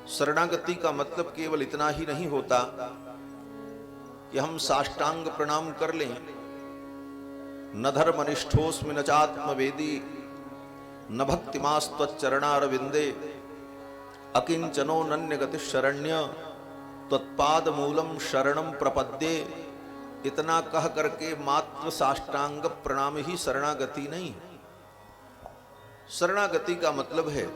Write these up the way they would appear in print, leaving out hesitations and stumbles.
शरणागति का मतलब केवल इतना ही नहीं होता कि हम साष्टांग प्रणाम कर लें। न धर्मनिष्ठोस्मि न चात्मवेदी न भक्तिमास्त्वच्चरणारविंदे अकिंचनो नन्यगति शरण्य त्वत्पाद मूलम शरणम प्रपद्ये। इतना कह करके मात्र साष्टांग प्रणाम ही शरणागति नहीं। शरणागति का मतलब है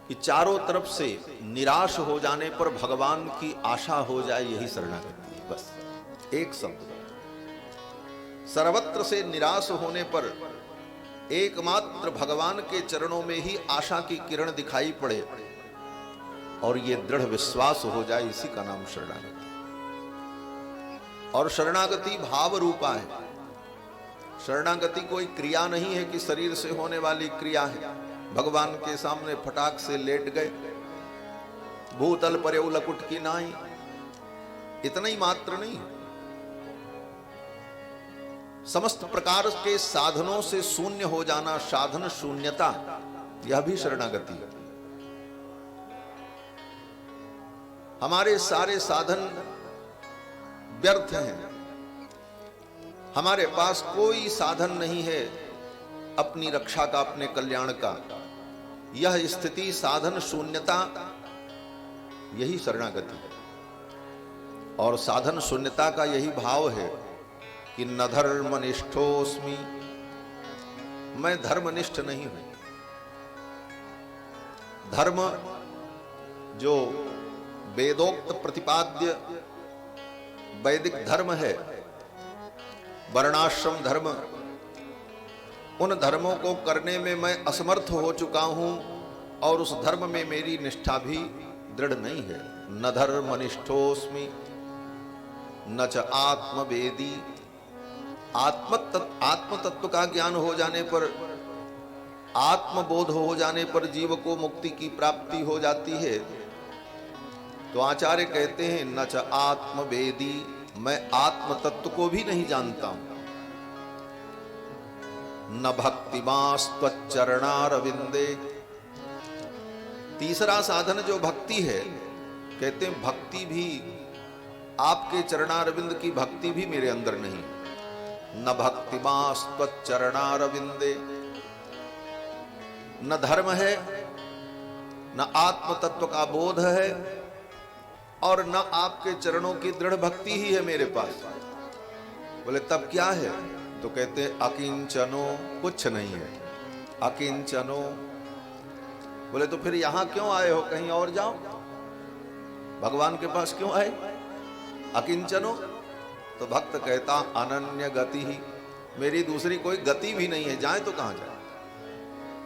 कि चारों तरफ से निराश हो जाने पर भगवान की आशा हो जाए, यही शरणागति है। बस एक शब्द, सर्वत्र से निराश होने पर एकमात्र भगवान के चरणों में ही आशा की किरण दिखाई पड़े और ये दृढ़ विश्वास हो जाए, इसी का नाम शरणागति। और शरणागति भाव रूपा है। शरणागति कोई क्रिया नहीं है कि शरीर से होने वाली क्रिया है। भगवान के सामने फटाक से लेट गए, भूतल परे लकुट की नाई, इतना ही मात्र नहीं। समस्त प्रकार के साधनों से शून्य हो जाना, साधन शून्यता, यह भी शरणागति है। हमारे सारे साधन व्यर्थ हैं, हमारे पास कोई साधन नहीं है अपनी रक्षा का, अपने कल्याण का। यह स्थिति साधन शून्यता, यही शरणागति है। और साधन शून्यता का यही भाव है कि न धर्मनिष्ठोस्मि, मैं धर्मनिष्ठ नहीं हूं। धर्म जो वेदोक्त प्रतिपाद्य वैदिक धर्म है, वर्णाश्रम धर्म, उन धर्मों को करने में मैं असमर्थ हो चुका हूं और उस धर्म में मेरी निष्ठा भी दृढ़ नहीं है। न धर्मनिष्ठोस्मि न च आत्मवेदी। आत्म तत्व का ज्ञान हो जाने पर, आत्मबोध हो जाने पर जीव को मुक्ति की प्राप्ति हो जाती है। तो आचार्य कहते हैं न च आत्मवेदी, मैं आत्म तत्व को भी नहीं जानता हूं। न भक्तिमास्त्वच्चरणारविंदे। तीसरा साधन जो भक्ति है, कहते हैं भक्ति भी, आपके चरणारविंद की भक्ति भी मेरे अंदर नहीं। न भक्तिमास्त्वच्चरणारविंदे, न धर्म है, न आत्म तत्व का बोध है और न आपके चरणों की दृढ़ भक्ति ही है मेरे पास। बोले तब क्या है? तो कहते हैं अकिंचनो, कुछ नहीं है, अकिंचनो। बोले तो फिर यहां क्यों आए हो, कहीं और जाओ, भगवान के पास क्यों आए? अकिंचनो। तो भक्त कहता अनन्य गति ही, मेरी दूसरी कोई गति भी नहीं है, जाए तो कहां जाए।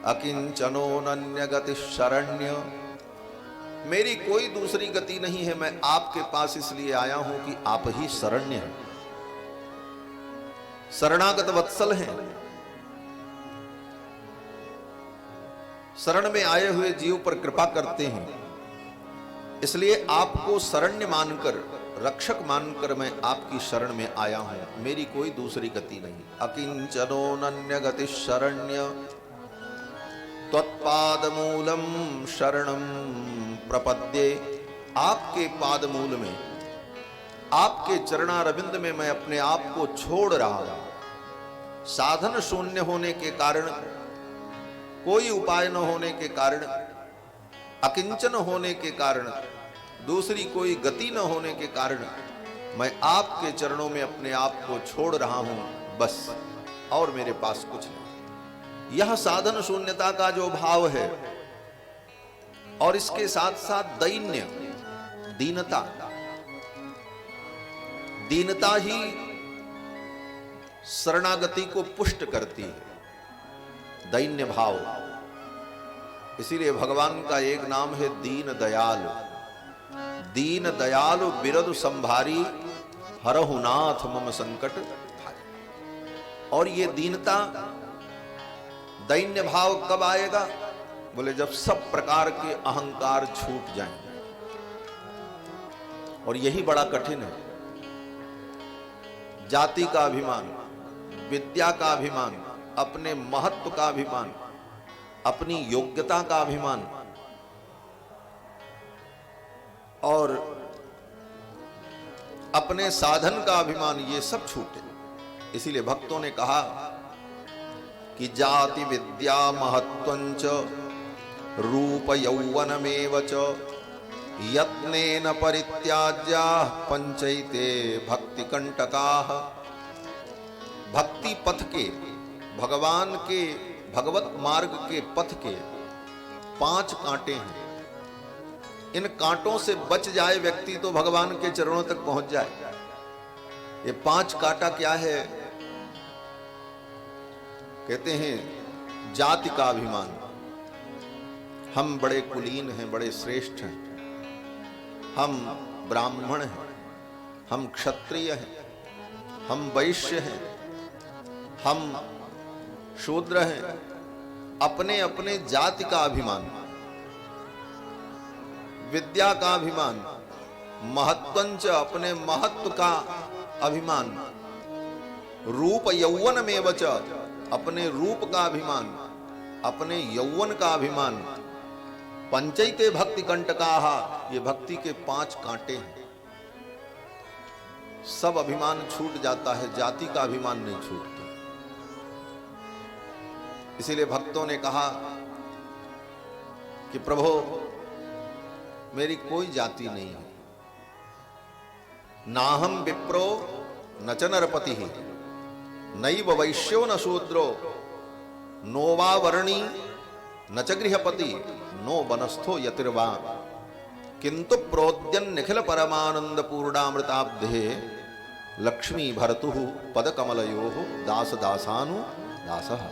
अकिंचनो नन्य गति शरण्य, मेरी कोई दूसरी गति नहीं है, मैं आपके पास इसलिए आया हूं कि आप ही शरण्य हैं, शरणागत वत्सल हैं। शरण में आए हुए जीव पर कृपा करते हैं, इसलिए आपको शरण्य मानकर, रक्षक मानकर मैं आपकी शरण में आया हूं, मेरी कोई दूसरी गति नहीं। अकिंचनो नन्य गति शरण्य त्वत्पाद मूलम शरणम प्रपद्ये। आपके पाद मूल में, आपके चरणारविंद में मैं अपने आप को छोड़ रहा हूं। साधन शून्य होने के कारण, कोई उपाय न होने के कारण, अकिंचन होने के कारण, दूसरी कोई गति न होने के कारण मैं आपके चरणों में अपने आप को छोड़ रहा हूं, बस, और मेरे पास कुछ नहीं। यह साधन शून्यता का जो भाव है, और इसके साथ साथ दैन्य, दीनता, दीनता ही शरणागति को पुष्ट करती है, दैन्य भाव। इसीलिए भगवान का एक नाम है दीन दयाल। दीन दयालु बिरदु संभारी हरहु नाथ मम संकट भारी। और ये दीनता, दैन्य भाव कब आएगा? बोले जब सब प्रकार के अहंकार छूट जाएंगे। और यही बड़ा कठिन है। जाति का अभिमान, विद्या का अभिमान, अपने महत्व का अभिमान, अपनी योग्यता का अभिमान और अपने साधन का अभिमान, ये सब छूटे। इसीलिए भक्तों ने कहा कि जाति विद्या महत्वंच रूप यौवनमेव च यत्नेन परित्याज्या पंचैते भक्ति कंटकाः। भक्ति पथ के, भगवान के, भगवत मार्ग के पथ के 5 कांटे हैं। इन कांटों से बच जाए व्यक्ति तो भगवान के चरणों तक पहुंच जाए। ये 5 कांटा क्या है? कहते हैं जाति का अभिमान। हम बड़े कुलीन हैं, बड़े श्रेष्ठ हैं, हम ब्राह्मण हैं, हम क्षत्रिय हैं, हम वैश्य हैं, हम शूद्र हैं। अपने अपने जाति का अभिमान, विद्या का अभिमान, महत्वंच अपने महत्व का अभिमान, रूप यौवन में वच अपने रूप का अभिमान, अपने यौवन का अभिमान, पंचैते भक्ति कंटकाः ये भक्ति के 5 कांटे हैं। सब अभिमान छूट जाता है, जाति का अभिमान नहीं छूटता। इसीलिए भक्तों ने कहा कि प्रभु मेरी कोई जाति नहीं है, ना हम विप्रो न च नरपति, नैव वैश्यो न शूद्रो, नो वा वर्णी न च गृहपति, नो वनस्थो यतिर्वा, किंतु प्रोद्यन निखिल परमानंद पूर्णामृताब्धे लक्ष्मी भरतुः पदकमलयोः दास दासानु दासः।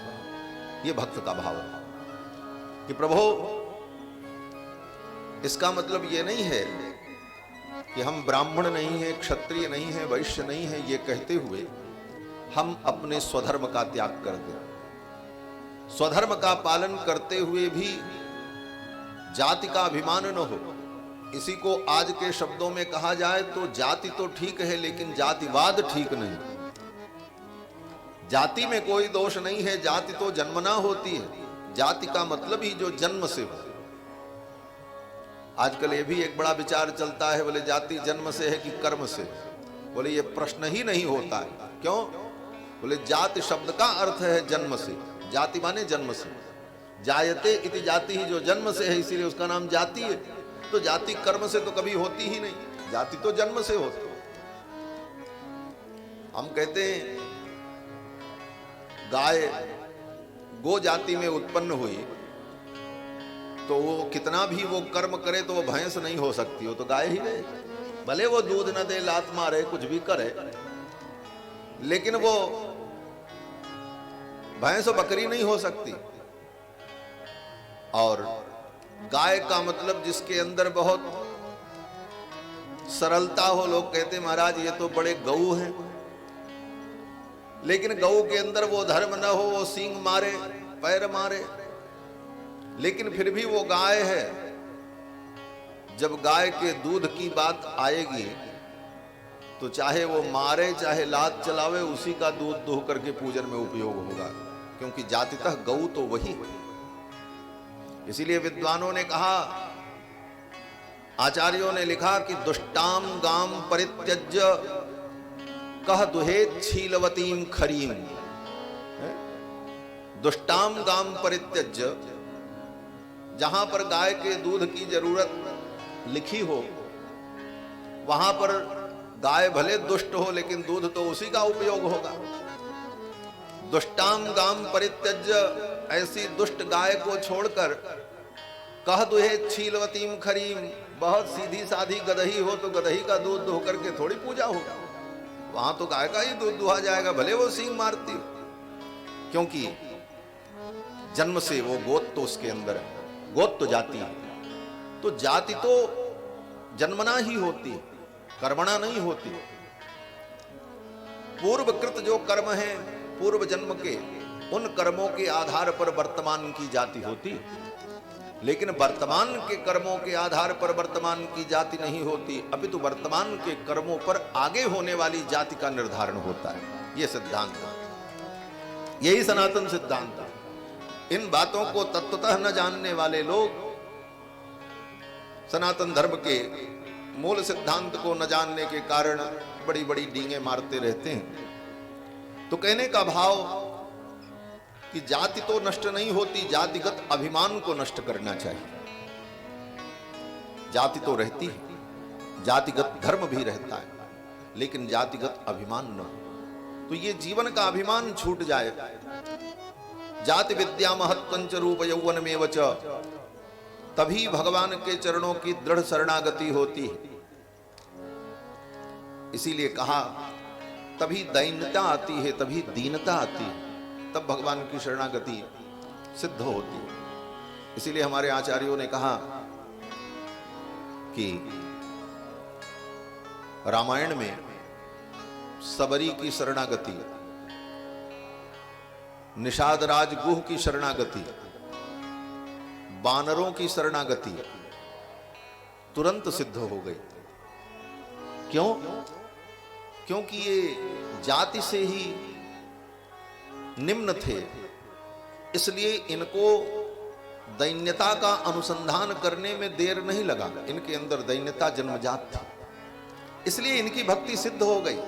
ये भक्त का भाव है कि प्रभु इसका मतलब ये नहीं है कि हम ब्राह्मण नहीं हैं, क्षत्रिय नहीं हैं, वैश्य नहीं हैं, ये कहते हुए हम अपने स्वधर्म का त्याग कर दें। स्वधर्म का पालन करते हुए भी जाति का अभिमान न हो। इसी को आज के शब्दों में कहा जाए तो जाति तो ठीक है, लेकिन जातिवाद ठीक नहीं। जाति में कोई दोष नहीं है, जाति तो जन्मना होती है। जाति का मतलब ही जो जन्म से हो। आजकल ये भी एक बड़ा विचार चलता है, बोले जाति जन्म से है कि कर्म से। बोले ये प्रश्न ही नहीं होता है। क्यों? बोले जाति शब्द का अर्थ है जन्म से। जाति माने जन्म से। जायते इति जाति ही जो जन्म से है, इसीलिए उसका नाम जाति है। तो जाति कर्म से तो कभी होती ही नहीं, जाति तो जन्म से होती। हम कहते हैं गाय गो जाति में उत्पन्न हुई तो वो कितना भी वो कर्म करे तो वो भैंस नहीं हो सकती, हो तो गाय ही रहे। भले वो दूध न दे, लात मारे, कुछ भी करे, लेकिन वो भैंस बकरी नहीं हो सकती। और गाय का मतलब जिसके अंदर बहुत सरलता हो। लोग कहते महाराज ये तो बड़े गऊ हैं, लेकिन गऊ के अंदर वो धर्म न हो, वो सींग मारे, पैर मारे, लेकिन फिर भी वो गाय है। जब गाय के दूध की बात आएगी तो चाहे वो मारे चाहे लात चलावे, उसी का दूध दूह करके पूजन में उपयोग होगा, क्योंकि जातितः गऊ तो वही है। इसीलिए विद्वानों ने कहा, आचार्यों ने लिखा कि दुष्टाम गाम परित्यज्य कह दुहेत छीलवतीम खरीम। दुष्टाम गाम परित्यज्य, जहां पर गाय के दूध की जरूरत लिखी हो वहां पर गाय भले दुष्ट हो, लेकिन दूध तो उसी का उपयोग होगा। दुष्टाम गाम परित्यज्य, ऐसी दुष्ट गाय को छोड़कर कह दुहे छीलवतीम खरीम, बहुत सीधी साधी गदही हो तो गदही का दूध दुह करके थोड़ी पूजा होगा। वहां तो गाय का ही दूध दुहा जाएगा, भले वो सींग मारती हो, क्योंकि जन्म से वो गोत तो उसके अंदर है। गोत तो जाति है, तो जाति तो जन्मना ही होती है, कर्मणा नहीं होती। पूर्वकृत जो कर्म है पूर्व जन्म के, उन कर्मों के आधार पर वर्तमान की जाति होती है, लेकिन वर्तमान के कर्मों के आधार पर वर्तमान की जाति नहीं होती, अपितु वर्तमान के कर्मों पर आगे होने वाली जाति का निर्धारण होता है। यह सिद्धांत है, यही सनातन सिद्धांत है। इन बातों को तत्वतः न जानने वाले लोग सनातन धर्म के मूल सिद्धांत को न जानने के कारण बड़ी बड़ी डींगे मारते रहते हैं। तो कहने का भाव कि जाति तो नष्ट नहीं होती, जातिगत अभिमान को नष्ट करना चाहिए। जाति तो रहती है, जातिगत धर्म भी रहता है, लेकिन जातिगत अभिमान न हो। तो ये जीवन का अभिमान छूट जाए। जाति विद्या महत्वंच रूप यौवन में वच, तभी भगवान के चरणों की दृढ़ शरणागति होती है। इसीलिए कहा तभी दैन्यता आती है, तभी दीनता आती है, तब भगवान की शरणागति सिद्ध होती है। इसीलिए हमारे आचार्यों ने कहा कि रामायण में सबरी की शरणागति, निषाद राज गुह की शरणागति, बानरों की शरणागति तुरंत सिद्ध हो गई। क्यों? क्योंकि ये जाति से ही निम्न थे, इसलिए इनको दैन्यता का अनुसंधान करने में देर नहीं लगा। इनके अंदर दैन्यता जन्मजात थी, इसलिए इनकी भक्ति सिद्ध हो गई।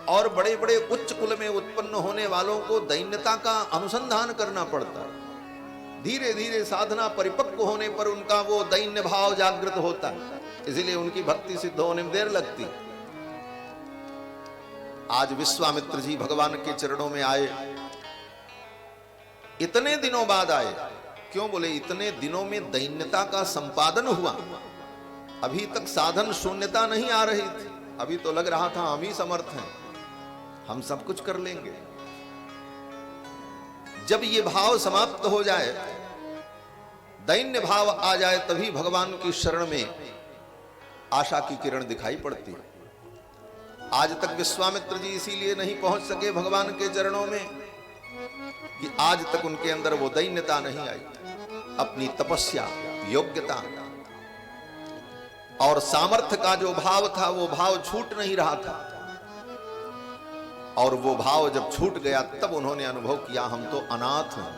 और बड़े बड़े उच्च कुल में उत्पन्न होने वालों को दैन्यता का अनुसंधान करना पड़ता है। धीरे धीरे साधना परिपक्व होने पर उनका वो दैन्य भाव जागृत होता है, इसलिए उनकी भक्ति सिद्ध होने में देर लगती। आज विश्वामित्र जी भगवान के चरणों में आए, इतने दिनों बाद आए। क्यों? बोले इतने दिनों में दैन्यता का संपादन हुआ। अभी तक साधन शून्यता नहीं आ रही थी, अभी तो लग रहा था हम ही समर्थ हैं, हम सब कुछ कर लेंगे। जब ये भाव समाप्त हो जाए, दैन्य भाव आ जाए, तभी भगवान की शरण में आशा की किरण दिखाई पड़ती है। आज तक विश्वामित्र जी इसीलिए नहीं पहुंच सके भगवान के चरणों में कि आज तक उनके अंदर वो दैन्यता नहीं आई। अपनी तपस्या, योग्यता और सामर्थ्य का जो भाव था, वो भाव छूट नहीं रहा था। और वो भाव जब छूट गया, तब उन्होंने अनुभव किया हम तो अनाथ हैं।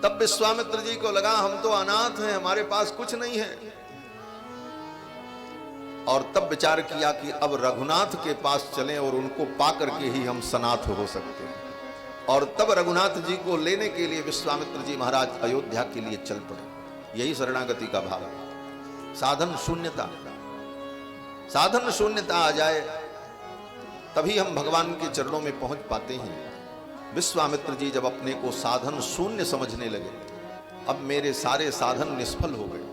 तब विश्वामित्र जी को लगा हम तो अनाथ हैं, हमारे पास कुछ नहीं है। और तब विचार किया कि अब रघुनाथ के पास चलें और उनको पाकर के ही हम सनाथ हो सकते हैं। और तब रघुनाथ जी को लेने के लिए विश्वामित्र जी महाराज अयोध्या के लिए चल पड़े। यही शरणागति का भाव है। साधन शून्यता, साधन शून्यता आ जाए, तभी हम भगवान के चरणों में पहुंच पाते हैं। विश्वामित्र जी जब अपने को साधन शून्य समझने लगे, अब मेरे सारे साधन निष्फल हो गए,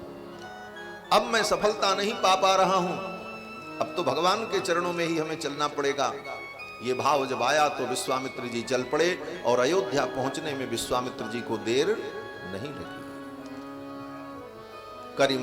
अब मैं सफलता नहीं पा रहा हूं, अब तो भगवान के चरणों में ही हमें चलना पड़ेगा। ये भाव जब आया तो विश्वामित्र जी चल पड़े और अयोध्या पहुंचने में विश्वामित्र जी को देर नहीं लगी। करी